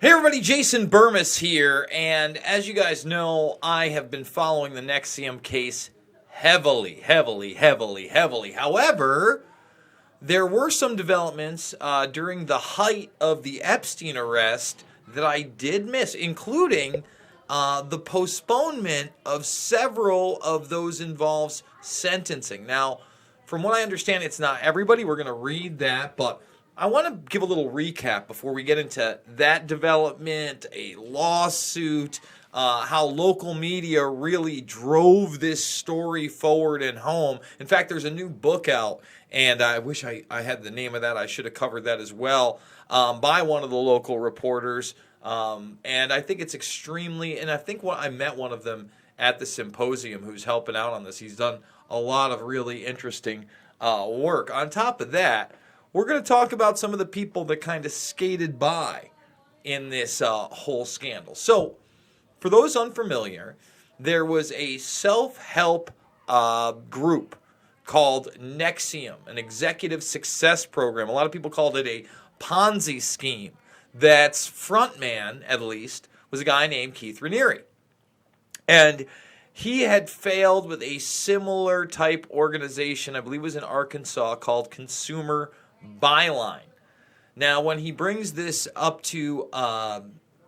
Hey everybody, Jason Burmis here, and as you guys know, I have been following the NXIVM case heavily. However, there were some developments during the height of the Epstein arrest that I did miss, including the postponement of several of those involved sentencing. Now, from what I understand, it's not everybody. We're going to read that, but I want to give a little recap before we get into that development, a lawsuit, how local media really drove this story forward and home. In fact, there's a new book out, and I wish I had the name of that. I should have covered that as well, by one of the local reporters. And I think it's extremely, and I think I met one of them at the symposium who's helping out on this. He's done a lot of really interesting work. On top of that, we're going to talk about some of the people that kind of skated by in this whole scandal. So, for those unfamiliar, there was a self-help group called NXIVM, an executive success program. A lot of people called it a Ponzi scheme. That's frontman, at least, was a guy named Keith Raniere. And he had failed with a similar type organization, I believe it was in Arkansas, called Consumer Byline. Now, when he brings this up to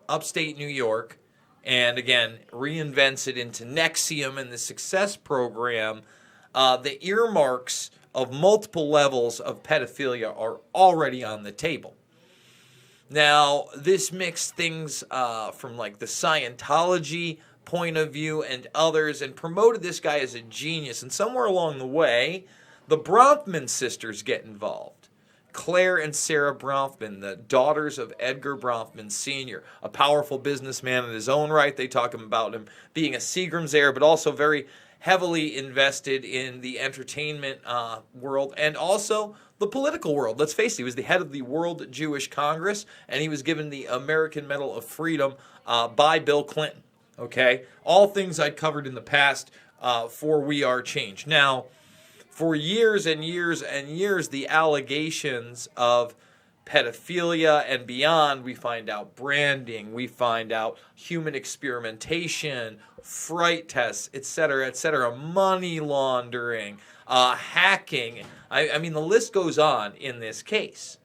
upstate New York, and again, reinvents it into NXIVM and the Success Program, the earmarks of multiple levels of pedophilia are already on the table. Now, this mixed things from like the Scientology point of view and others, and promoted this guy as a genius. And somewhere along the way, the Bronfman sisters get involved. Claire and Sarah Bronfman, the daughters of Edgar Bronfman Sr., a powerful businessman in his own right. They talk about him being a Seagram's heir, but also very heavily invested in the entertainment world and also the political world. Let's face it, he was the head of the World Jewish Congress, and he was given the American Medal of Freedom by Bill Clinton. Okay? All things I'd covered in the past for We Are Change. Now, for years and years, the allegations of pedophilia and beyond, we find out branding, we find out human experimentation, fright tests, etc., money laundering, hacking. I mean, the list goes on in this case.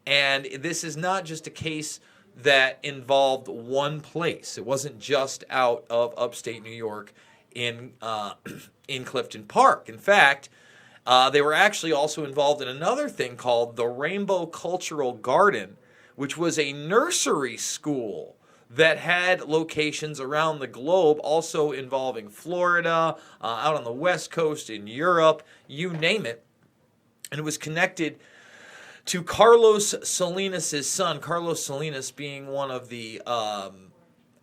And this is not just a case that involved one place. It wasn't just out of upstate New York in Clifton Park. In fact, they were actually also involved in another thing called the Rainbow Cultural Garden, which was a nursery school that had locations around the globe, also involving Florida, out on the West Coast, in Europe, you name it. And it was connected to Carlos Salinas' son, Carlos Salinas being one of the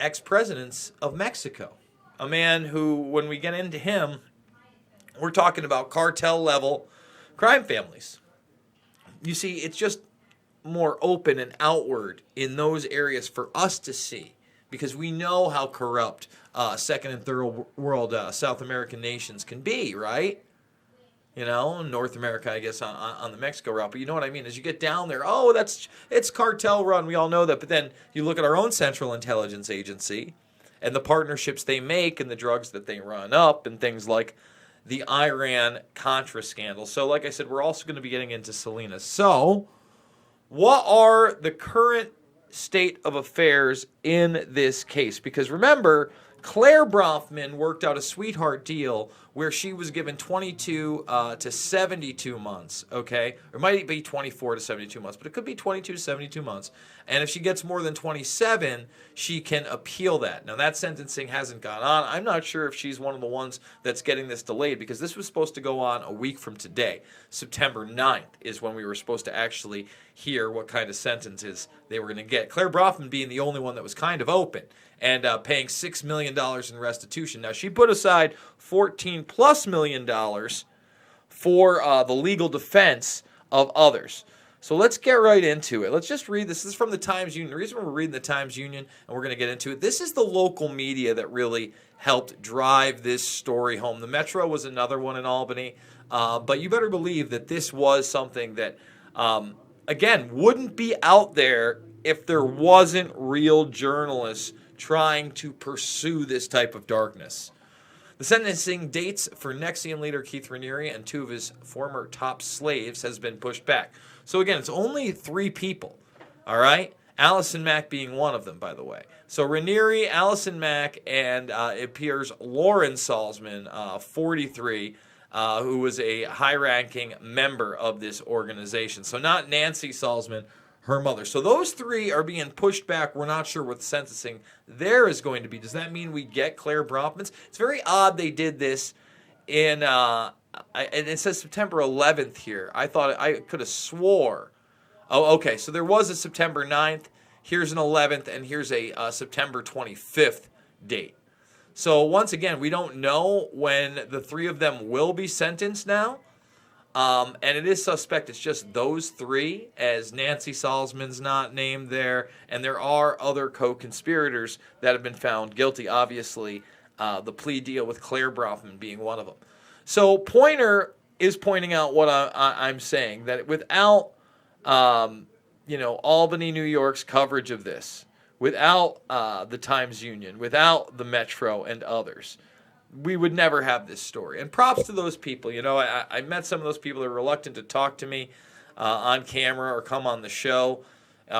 ex-presidents of Mexico. A man who, when we get into him, we're talking about cartel-level crime families. You see, it's just more open and outward in those areas for us to see, because we know how corrupt second and third world South American nations can be, right? You know, North America, I guess, on the Mexico route. But you know what I mean? As you get down there, it's cartel run. We all know that. But then you look at our own Central Intelligence Agency and the partnerships they make and the drugs that they run up and things like the Iran-Contra scandal. So, like I said, we're also going to be getting into Salinas. So, what are the current state of affairs in this case? Because remember, Claire Bronfman worked out a sweetheart deal where she was given 22 to 72 months, okay? Or it might be 24 to 72 months, but it could be 22 to 72 months. And if she gets more than 27, she can appeal that. Now, that sentencing hasn't gone on. I'm not sure if she's one of the ones that's getting this delayed, because this was supposed to go on a week from today. September 9th is when we were supposed to actually hear what kind of sentences they were going to get. Claire Bronfman being the only one that was kind of open and paying $6 million in restitution. Now, she put aside $14+ million for the legal defense of others. So let's get right into it. Let's just read this. This is from the Times Union. The reason we're reading the Times Union, and we're going to get into it, this is the local media that really helped drive this story home. The Metro was another one in Albany, but you better believe that this was something that, again, wouldn't be out there if there wasn't real journalists trying to pursue this type of darkness. The sentencing dates for NXIVM leader Keith Raniere and 2 of his former top slaves has been pushed back. So again, it's only 3 people, all right? Allison Mack being one of them, by the way. So Raniere, Allison Mack, and it appears Lauren Salzman, 43, who was a high-ranking member of this organization. So not Nancy Salzman, her mother. So those 3 are being pushed back. We're not sure what the sentencing there is going to be. Does that mean we get Claire Bronfman's? It's very odd they did this in, and it says September 11th here. I thought I could have swore. Oh, okay. So there was a September 9th. Here's an 11th, and here's a September 25th date. So once again, we don't know when the 3 of them will be sentenced now. And it is suspect it's just those 3, as Nancy Salzman's not named there. And there are other co-conspirators that have been found guilty. Obviously, the plea deal with Claire Bronfman being one of them. So Pointer is pointing out what I'm saying, that without, Albany, New York's coverage of this, without the Times Union, without the Metro and others, we would never have this story. And props to those people. I met some of those people that are reluctant to talk to me on camera or come on the show,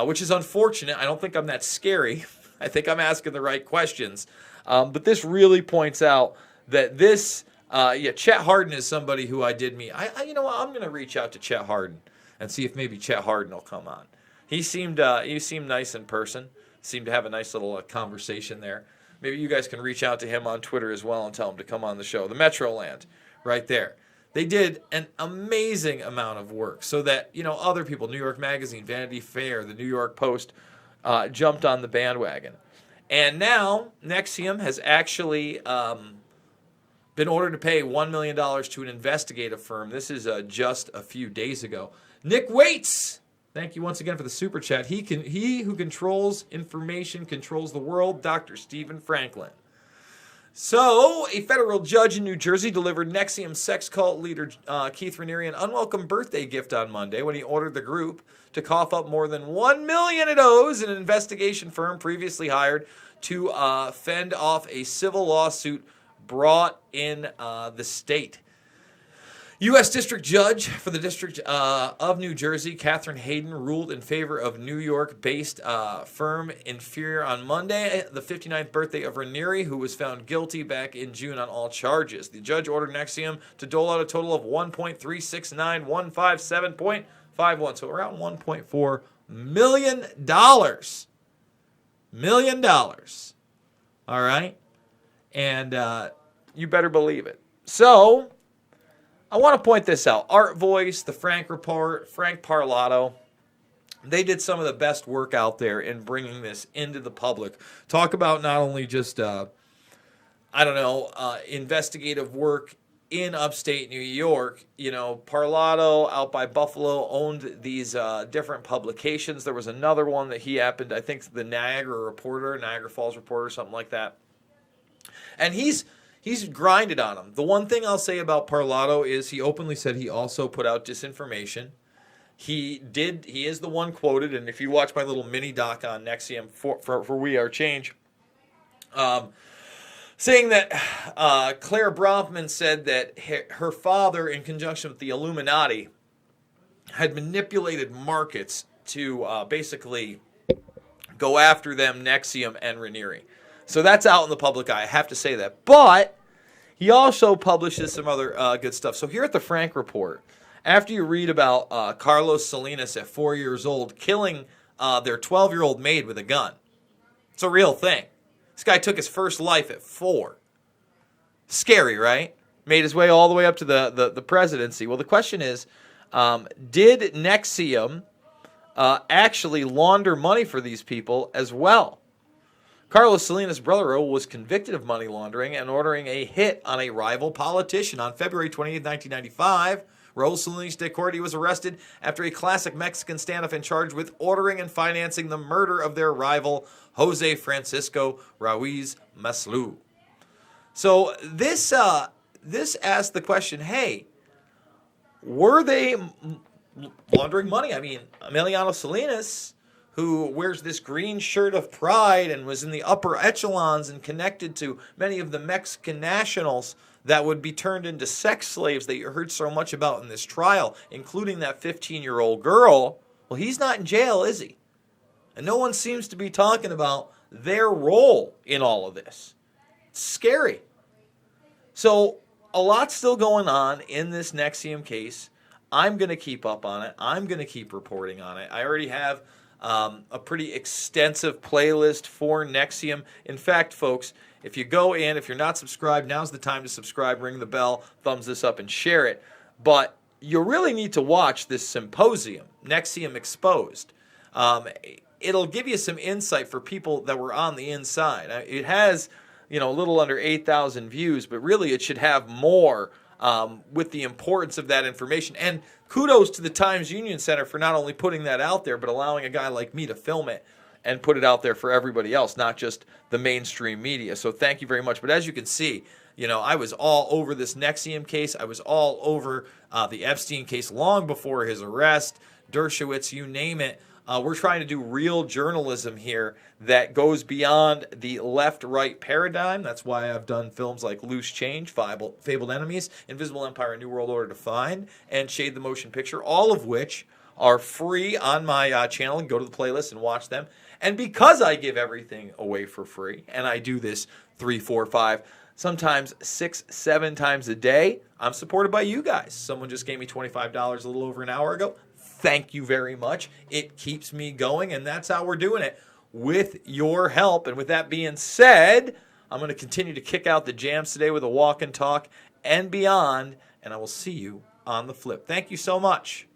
which is unfortunate. I don't think I'm that scary. I think I'm asking the right questions. But this really points out that this, Chet Harden is somebody who I did meet. I'm going to reach out to Chet Harden and see if maybe Chet Harden will come on. He seemed nice in person. Seemed to have a nice little conversation there. Maybe you guys can reach out to him on Twitter as well and tell him to come on the show. The Metroland, right there. They did an amazing amount of work so that, other people, New York Magazine, Vanity Fair, the New York Post, jumped on the bandwagon. And now, NXIVM has actually been ordered to pay $1 million to an investigative firm. This is just a few days ago. Nick Waits! Thank you once again for the super chat. He who controls information controls the world, Dr. Stephen Franklin. So, a federal judge in New Jersey delivered NXIVM sex cult leader Keith Raniere an unwelcome birthday gift on Monday when he ordered the group to cough up more than $1 million it owes an investigation firm previously hired to fend off a civil lawsuit brought in the state. U.S. District Judge for the District of New Jersey, Catherine Hayden, ruled in favor of New York-based firm Inferior on Monday, the 59th birthday of Raniere, who was found guilty back in June on all charges. The judge ordered NXIVM to dole out a total of $1.369157.51, so around $1.4 million. $1 million. All right? And you better believe it. So I want to point this out. Art Voice, the Frank Report, Frank Parlato, they did some of the best work out there in bringing this into the public. Talk about not only just, investigative work in upstate New York. Parlato out by Buffalo owned these different publications. There was another one that he happened, I think the Niagara Falls Reporter, something like that. And he's grinded on them. The one thing I'll say about Parlato is he openly said he also put out disinformation. He is the one quoted, and if you watch my little mini doc on NXIVM for We Are Change, saying that Claire Bronfman said that her father, in conjunction with the Illuminati, had manipulated markets to basically go after them, NXIVM and Raniere. So that's out in the public eye. I have to say that. But he also publishes some other good stuff. So here at the Frank Report, after you read about Carlos Salinas at 4 years old killing their 12-year-old maid with a gun. It's a real thing. This guy took his first life at 4. Scary, right? Made his way all the way up to the presidency. Well, the question is, did NXIVM actually launder money for these people as well? Carlos Salinas' brother was convicted of money laundering and ordering a hit on a rival politician. On February 28, 1995, Raul Salinas de Cordy was arrested after a classic Mexican standoff and charged with ordering and financing the murder of their rival, Jose Francisco Ruiz Maslu. So this asks the question, hey, were they laundering money? I mean, Emiliano Salinas, who wears this green shirt of pride and was in the upper echelons and connected to many of the Mexican nationals that would be turned into sex slaves that you heard so much about in this trial, including that 15-year-old girl. Well, he's not in jail, is he? And no one seems to be talking about their role in all of this. It's scary. So a lot's still going on in this NXIVM case. I'm going to keep up on it. I'm going to keep reporting on it. I already have a pretty extensive playlist for NXIVM. In fact, folks, if you go in, if you're not subscribed, now's the time to subscribe, ring the bell, thumbs this up, and share it. But you really need to watch this symposium, NXIVM Exposed. It'll give you some insight for people that were on the inside. It has, a little under 8,000 views, but really it should have more with the importance of that information. And kudos to the Times-Union Center for not only putting that out there, but allowing a guy like me to film it and put it out there for everybody else, not just the mainstream media. So thank you very much. But as you can see, I was all over this NXIVM case. I was all over the Epstein case long before his arrest, Dershowitz, you name it. We're trying to do real journalism here that goes beyond the left-right paradigm. That's why I've done films like Loose Change, Fabled Enemies, Invisible Empire, New World Order Defined, and Shade the Motion Picture, all of which are free on my channel. And go to the playlist and watch them. And because I give everything away for free, and I do this 3, 4, 5, sometimes 6, 7 times a day, I'm supported by you guys. Someone just gave me $25 a little over an hour ago. Thank you very much. It keeps me going, and that's how we're doing it, with your help. And with that being said, I'm going to continue to kick out the jams today with a walk and talk and beyond, and I will see you on the flip. Thank you so much.